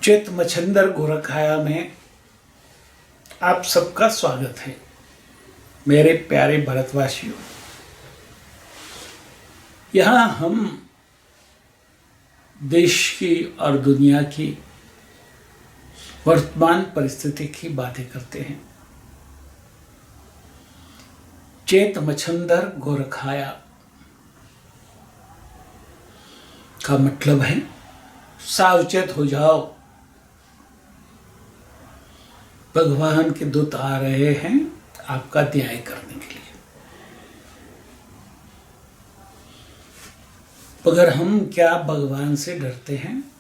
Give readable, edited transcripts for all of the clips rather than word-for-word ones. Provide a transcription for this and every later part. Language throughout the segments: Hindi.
चेत मच्छंदर गोरखाया में आप सबका स्वागत है। मेरे प्यारे भारतवासियों, यहाँ हम देश की और दुनिया की वर्तमान परिस्थिति की बातें करते हैं। चेत मच्छंदर गोरखाया का मतलब है सावचेत हो जाओ, भगवान के दूत आ रहे हैं आपका न्याय करने के लिए। मगर हम क्या भगवान से डरते हैं?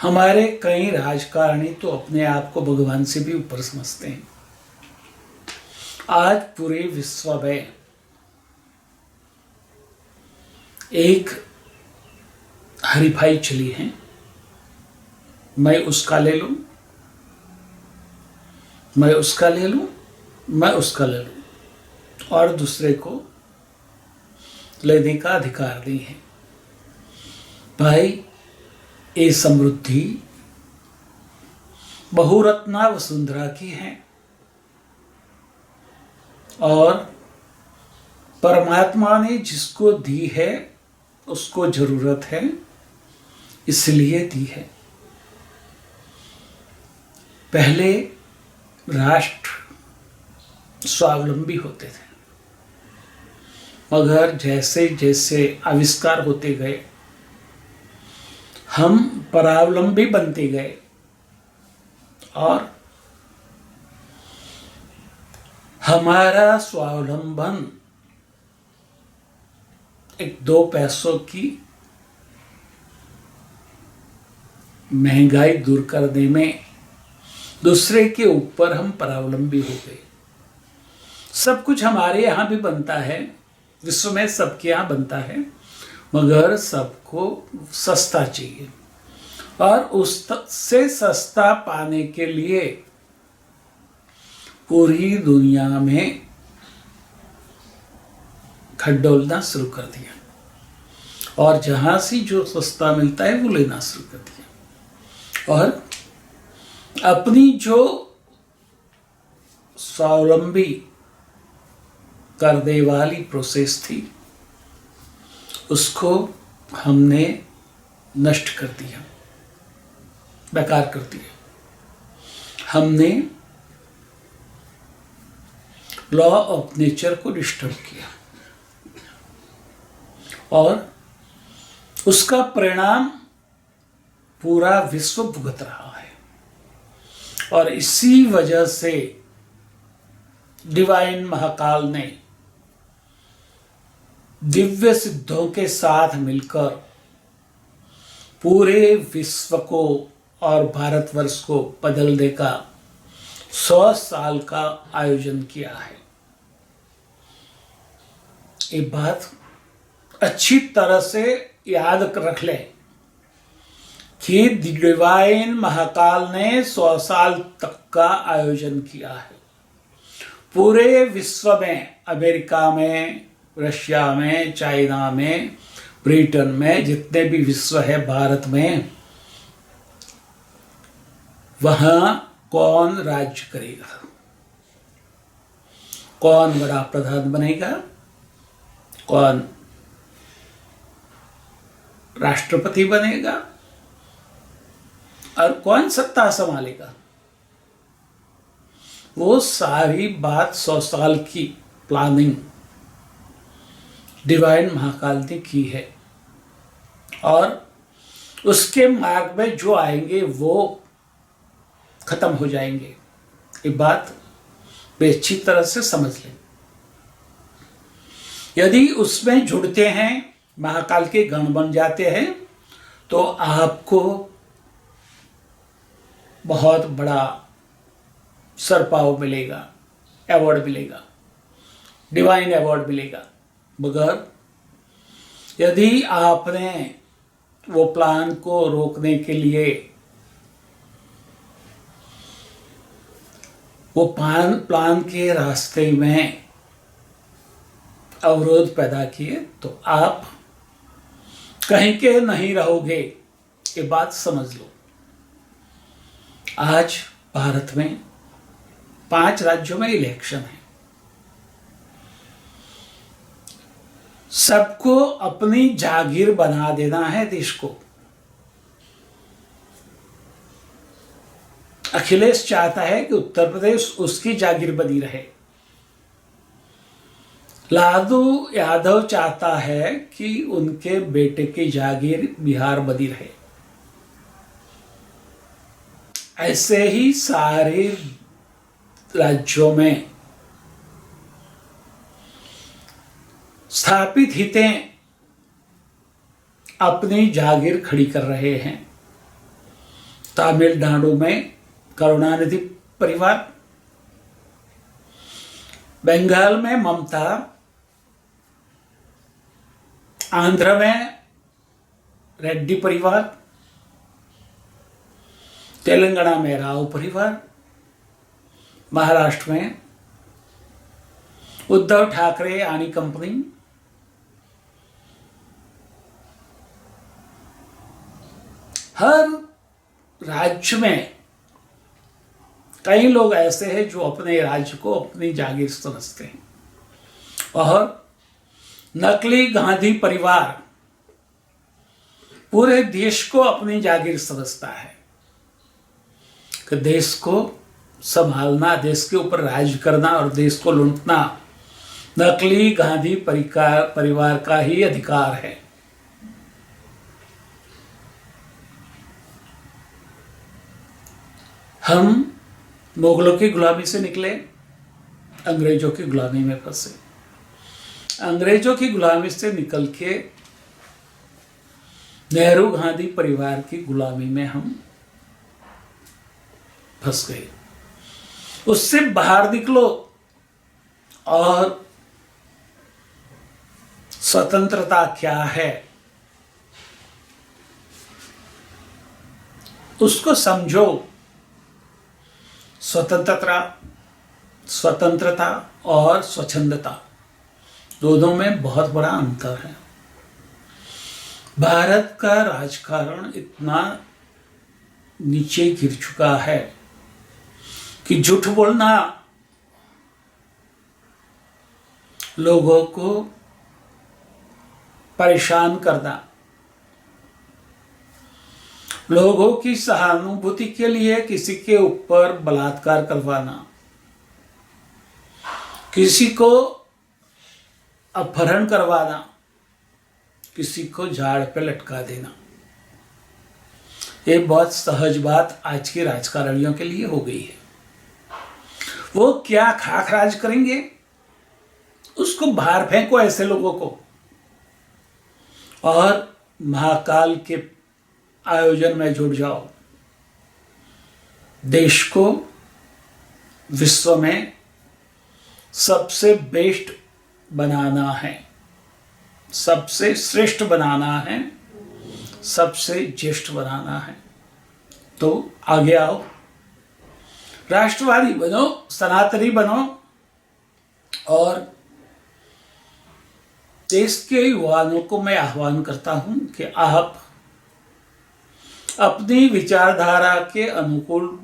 हमारे कई राजकारणी तो अपने आप को भगवान से भी ऊपर समझते हैं। आज पूरे विश्व में एक हरीफाई चली है, मैं उसका ले लूं, मैं उसका ले लूं, मैं उसका ले लूं, और दूसरे को लेने का अधिकार नहीं है। भाई, ये समृद्धि बहुरत्ना वसुंधरा की है और परमात्मा ने जिसको दी है उसको जरूरत है, इसलिए दी है। पहले राष्ट्र स्वावलंबी होते थे, मगर जैसे जैसे आविष्कार होते गए हम परावलंबी बनते गए और हमारा स्वावलंबन एक 2 पैसों की महंगाई दूर करने में दूसरे के ऊपर हम परावलंबी हो गए। सब कुछ हमारे यहाँ भी बनता है, विश्व में सबके यहाँ बनता है, मगर सबको सस्ता चाहिए और उससे सस्ता पाने के लिए पूरी दुनिया में खड्डोलना शुरू कर दिया और जहां से जो सस्ता मिलता है वो लेना शुरू कर दिया और अपनी जो स्वावलंबी करने वाली प्रोसेस थी उसको हमने नष्ट कर दिया, बेकार कर दिया। हमने लॉ ऑफ नेचर को डिस्टर्ब किया और उसका परिणाम पूरा विश्व भुगत रहा है। और इसी वजह से डिवाइन महाकाल ने दिव्य सिद्धों के साथ मिलकर पूरे विश्व को और भारतवर्ष को बदलने का 100 साल का आयोजन किया है। ये बात अच्छी तरह से याद रख लें कि डिवाइन महाकाल ने 100 साल तक का आयोजन किया है। पूरे विश्व में, अमेरिका में, रशिया में, चाइना में, ब्रिटेन में, जितने भी विश्व है, भारत में, वहां कौन राज्य करेगा, कौन बड़ा प्रधान बनेगा, कौन राष्ट्रपति बनेगा और कौन सत्ता संभालेगा, वो सारी बात 100 साल की प्लानिंग डिवाइन महाकाल ने की है। और उसके मार्ग में जो आएंगे वो खत्म हो जाएंगे। ये बात वे अच्छी तरह से समझ लें। यदि उसमें जुड़ते हैं, महाकाल के गण बन जाते हैं, तो आपको बहुत बड़ा सरपाव मिलेगा, अवार्ड मिलेगा, डिवाइन अवार्ड मिलेगा। मगर यदि आपने वो प्लान को रोकने के लिए वो प्लान के रास्ते में अवरोध पैदा किए तो आप कहीं के नहीं रहोगे, ये बात समझ लो। आज भारत में 5 राज्यों में इलेक्शन है। सबको अपनी जागीर बना देना है देश को। अखिलेश चाहता है कि उत्तर प्रदेश उसकी जागीर बनी रहे। लालू यादव चाहता है कि उनके बेटे की जागीर बिहार बनी रहे। ऐसे ही सारे राज्यों में स्थापित हितें अपनी जागीर खड़ी कर रहे हैं। तमिलनाडु में करुणानिधि परिवार, बंगाल में ममता, आंध्र में रेड्डी परिवार, तेलंगाना में राव परिवार, महाराष्ट्र में उद्धव ठाकरे आनी कंपनी, हर राज्य में कई लोग ऐसे हैं जो अपने राज्य को अपनी जागीर समझते हैं। और नकली गांधी परिवार पूरे देश को अपनी जागीर समझता है कि देश को संभालना, देश के ऊपर राज करना और देश को लूटना नकली गांधी परिवार का ही अधिकार है। हम मुगलों की गुलामी से निकले, अंग्रेजों की गुलामी में फंसे। अंग्रेजों की गुलामी से निकल के नेहरू गांधी परिवार की गुलामी में हम फंस गए। उससे बाहर निकलो और स्वतंत्रता क्या है उसको समझो। स्वतंत्रता और स्वच्छंदता दोनों में बहुत बड़ा अंतर है। भारत का राजकारण इतना नीचे गिर चुका है कि झूठ बोलना, लोगों को परेशान करना, लोगों की सहानुभूति के लिए किसी के ऊपर बलात्कार करवाना, किसी को अपहरण करवाना, किसी को झाड़ पे लटका देना, ये बहुत सहज बात आज के राजकारणियों के लिए हो गई है। वो क्या खाक राज करेंगे, उसको बाहर फेंको ऐसे लोगों को, और महाकाल के आयोजन में जुड़ जाओ। देश को विश्व में सबसे बेस्ट बनाना है, सबसे श्रेष्ठ बनाना है, सबसे ज्येष्ठ बनाना है। तो आगे आओ, राष्ट्रवादी बनो, सनातनी बनो और देश के युवाओं को मैं आह्वान करता हूं कि आप अपनी विचारधारा के अनुकूल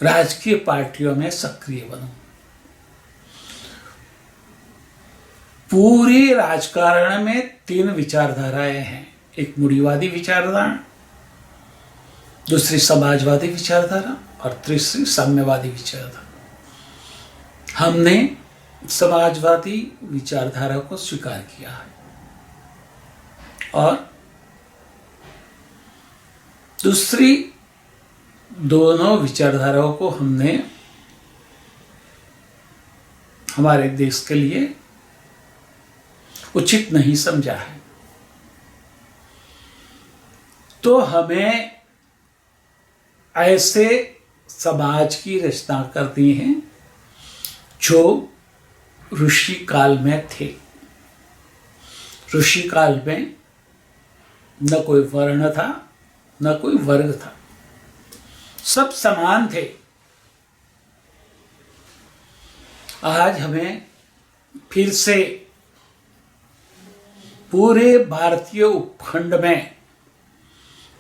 राजकीय पार्टियों में सक्रिय बनो। पूरे राजकारण में 3 विचारधाराएं हैं। एक मूढ़ीवादी विचारधारा, दूसरी समाजवादी विचारधारा और तीसरी साम्यवादी विचारधारा। हमने समाजवादी विचारधारा को स्वीकार किया है और दूसरी दोनों विचारधाराओं को हमने हमारे देश के लिए उचित नहीं समझा है। तो हमें ऐसे समाज की रचना करनी है जो ऋषि काल में थे। ऋषि काल में न कोई वर्ण था, न कोई वर्ग था, सब समान थे। आज हमें फिर से पूरे भारतीय उपखंड में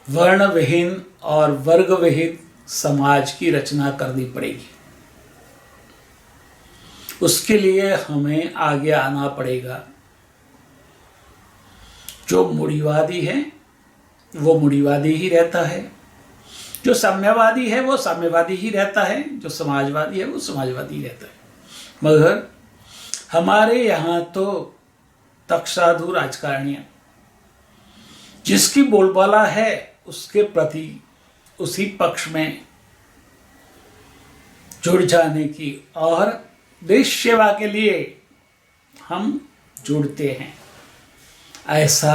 वर्ण विहीन और वर्ग विहीन समाज की रचना करनी पड़ेगी। उसके लिए हमें आगे आना पड़ेगा। जो मूढ़िवादी है वो मूढ़िवादी ही रहता है, जो साम्यवादी है वो साम्यवादी ही रहता है, जो समाजवादी है वो समाजवादी ही रहता है। मगर हमारे यहाँ तो तक्षाधु राजकारणियाँ जिसकी बोलबाला है उसके प्रति उसी पक्ष में जुड़ जाने की और देश सेवा के लिए हम जुड़ते हैं, ऐसा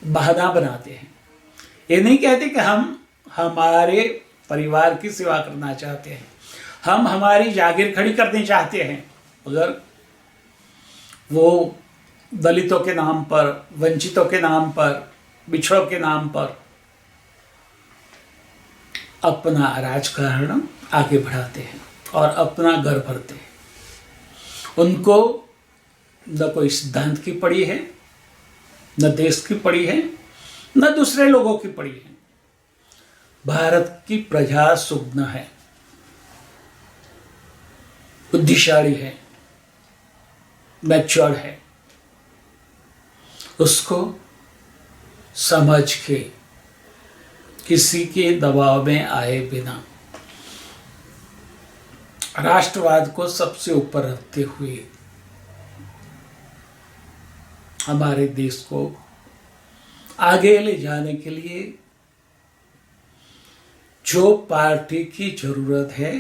बहाना बनाते हैं। ये नहीं कहते कि हम हमारे परिवार की सेवा करना चाहते हैं, हम हमारी जागीर खड़ी करनी चाहते हैं, मगर वो दलितों के नाम पर, वंचितों के नाम पर, बिछड़ों के नाम पर अपना राजकारण आगे बढ़ाते हैं और अपना घर भरते हैं। उनको न कोई सिद्धांत की पड़ी है, न देश की पड़ी है, न दूसरे लोगों की पड़ी है। भारत की प्रजा सुगम है, बुद्धिशाली है, मैच्योर है। उसको समझ के किसी के दबाव में आए बिना राष्ट्रवाद को सबसे ऊपर रखते हुए हमारे देश को आगे ले जाने के लिए जो पार्टी की जरूरत है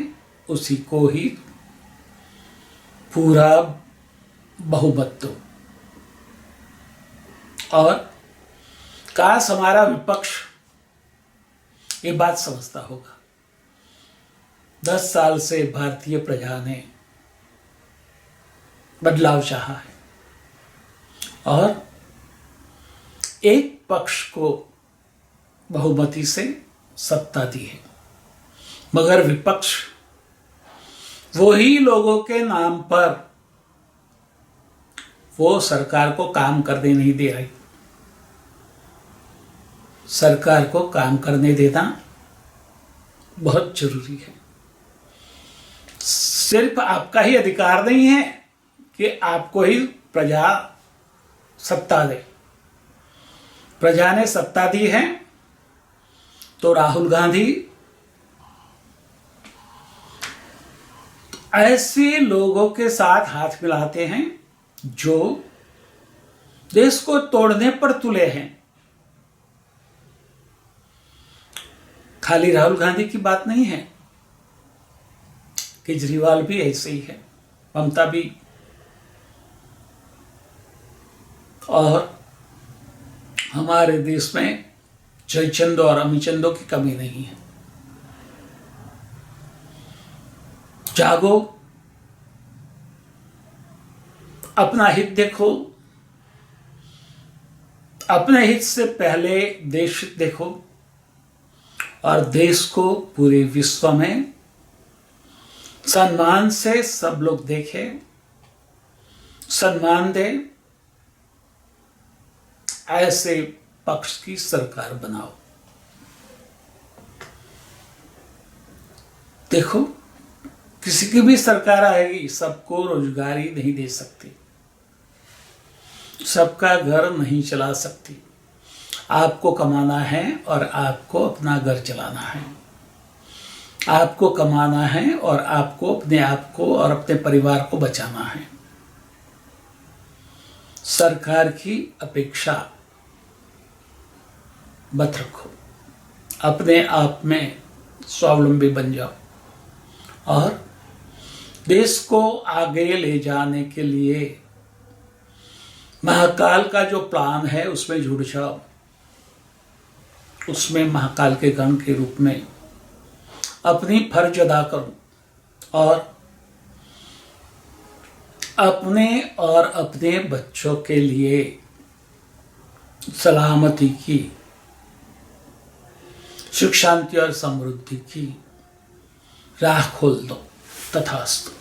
उसी को ही पूरा बहुमत दो। और काश हमारा विपक्ष ये बात समझता होगा। 10 साल से भारतीय प्रजा ने बदलाव चाहा है और एक पक्ष को बहुमति से सत्ता दी है, मगर विपक्ष वही लोगों के नाम पर वो सरकार को काम करने नहीं दे रही। सरकार को काम करने देना बहुत जरूरी है। सिर्फ आपका ही अधिकार नहीं है कि आपको ही प्रजा सत्ता दे। प्रजा ने सत्ता दी है तो राहुल गांधी ऐसे लोगों के साथ हाथ मिलाते हैं जो देश को तोड़ने पर तुले हैं। खाली राहुल गांधी की बात नहीं है, केजरीवाल भी ऐसे ही है, ममता भी, और हमारे देश में जयचंद और अमीचंदों की कमी नहीं है। जागो, अपना हित देखो, अपने हित से पहले देश हित देखो और देश को पूरे विश्व में सम्मान से सब लोग देखें, सम्मान दें, ऐसे पक्ष की सरकार बनाओ। देखो, किसी की भी सरकार आएगी सबको रोजगारी नहीं दे सकती, सबका घर नहीं चला सकती। आपको कमाना है और आपको अपना घर चलाना है। आपको कमाना है और आपको अपने आप को और अपने परिवार को बचाना है। सरकार की अपेक्षा मत रखो, अपने आप में स्वावलंबी बन जाओ और देश को आगे ले जाने के लिए महाकाल का जो प्लान है उसमें जुड़ जाओ। उसमें महाकाल के गण के रूप में अपनी फर्ज अदा करो और अपने और अपने बच्चों के लिए सलामती की, सुख शांति और समृद्धि की राह खोल दो। तथास्तु।